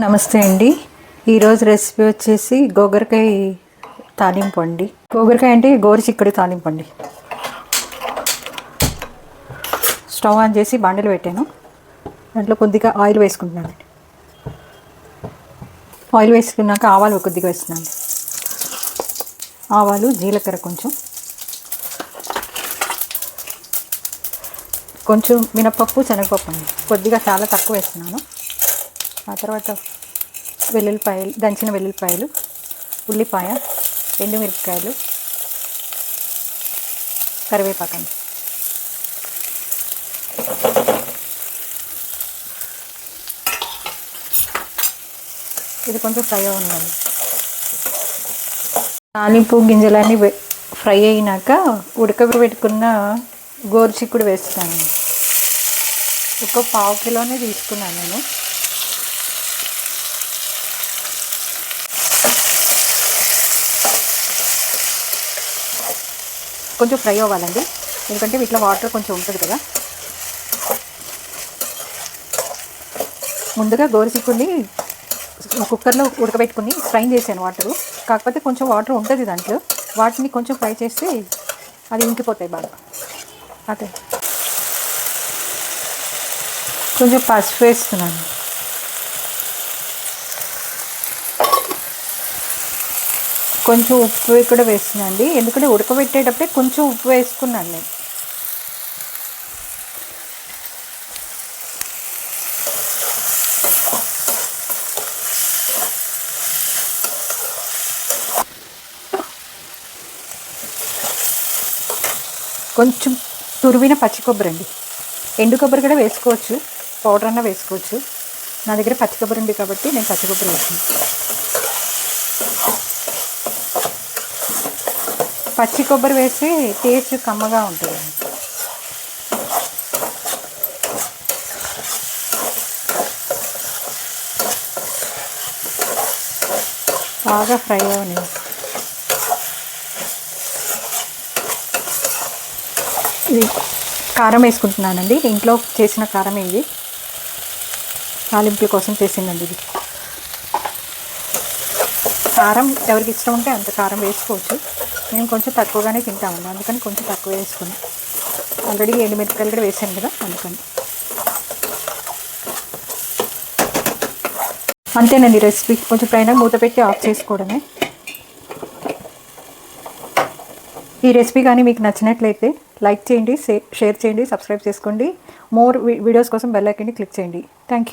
నమస్తే అండి. ఈరోజు రెసిపీ వచ్చేసి గోగరకాయ తాలింపు అండి. గోగరకాయ అంటే గోరుచిక్కుడు తాలింపు అండి. స్టవ్ ఆన్ చేసి బాండలు పెట్టాను. దాంట్లో కొద్దిగా ఆయిల్ వేసుకుంటున్నాను. ఆయిల్ వేసుకున్నాక ఆవాలు కొద్దిగా వేస్తున్నాను. ఆవాలు, జీలకర్ర, కొంచెం మినపప్పు, శనగపప్పు అండి. కొద్దిగా చాలా తక్కువ వేస్తున్నాను. ఆ తర్వాత వెల్లుల్లిపాయలు, దంచిన వెల్లుల్లిపాయలు, ఉల్లిపాయ, ఎండుమిరపకాయలు, కరివేపాకండి. ఇది కొంచెం ఫ్రై అవ్వాలి. తాలింపు గింజలన్నీ ఫ్రై అయినాక ఉడకబెట్టుకున్న గోరుచిక్కుడు వేస్తున్నాను. ఒక 1/2 కిలోనే తీసుకున్నాను నేను. కొంచెం ఫ్రై అవ్వాలండి, ఎందుకంటే వీటిలో వాటర్ కొంచెం ఉంటుంది కదా. ముందుగా గోరుచిక్కుడిని కుక్కర్లో ఉడకబెట్టుకుని ఫ్రై చేశాను వాటరు. కాకపోతే కొంచెం వాటర్ ఉంటుంది దాంట్లో. వాటిని కొంచెం ఫ్రై చేస్తే అది ఇంకిపోతాయి బాగా. అదే కొంచెం పసుపు వేస్తున్నాను. కొంచెం ఉప్పు కూడా వేస్తున్నాండి, ఎందుకంటే ఉడకబెట్టేటప్పుడే కొంచెం ఉప్పు వేసుకున్నాను నేను. కొంచెం తురిమిన పచ్చి కొబ్బరి అండి. ఎండు కొబ్బరి కూడా వేసుకోవచ్చు, పౌడర్ అన్నా వేసుకోవచ్చు. నా దగ్గర పచ్చి కొబ్బరి ఉంది కాబట్టి నేను పచ్చి కొబ్బరి వేసాను. పచ్చి కొబ్బరి వేస్తే టేస్ట్ కమ్మగా ఉంటుంది. బాగా ఫ్రై అవ్వని. ఇది కారం వేసుకుంటున్నానండి. ఇంట్లో చేసిన కారం ఇది, తాలింపుల కోసం చేసిందండి ఇది. కారం ఎవరికి ఇష్టం ఉంటే అంత కారం వేసుకోవచ్చు. మేము కొంచెం తక్కువగానే తింటామండి, అందుకని కొంచెం తక్కువ వేసుకున్నాం. ఆల్రెడీ ఎండుమిరపకాయలు కూడా వేసాను కదా, అందుకని. అంతేనండి రెసిపీ. కొంచెం పైన మూత పెట్టి ఆఫ్ చేసుకోవడమే. ఈ రెసిపీ కానీ మీకు నచ్చినట్లయితే లైక్ చేయండి, షేర్ చేయండి, సబ్స్క్రైబ్ చేసుకోండి. మోర్ వీడియోస్ కోసం బెల్ ఐకాన్ని క్లిక్ చేయండి. Thank you.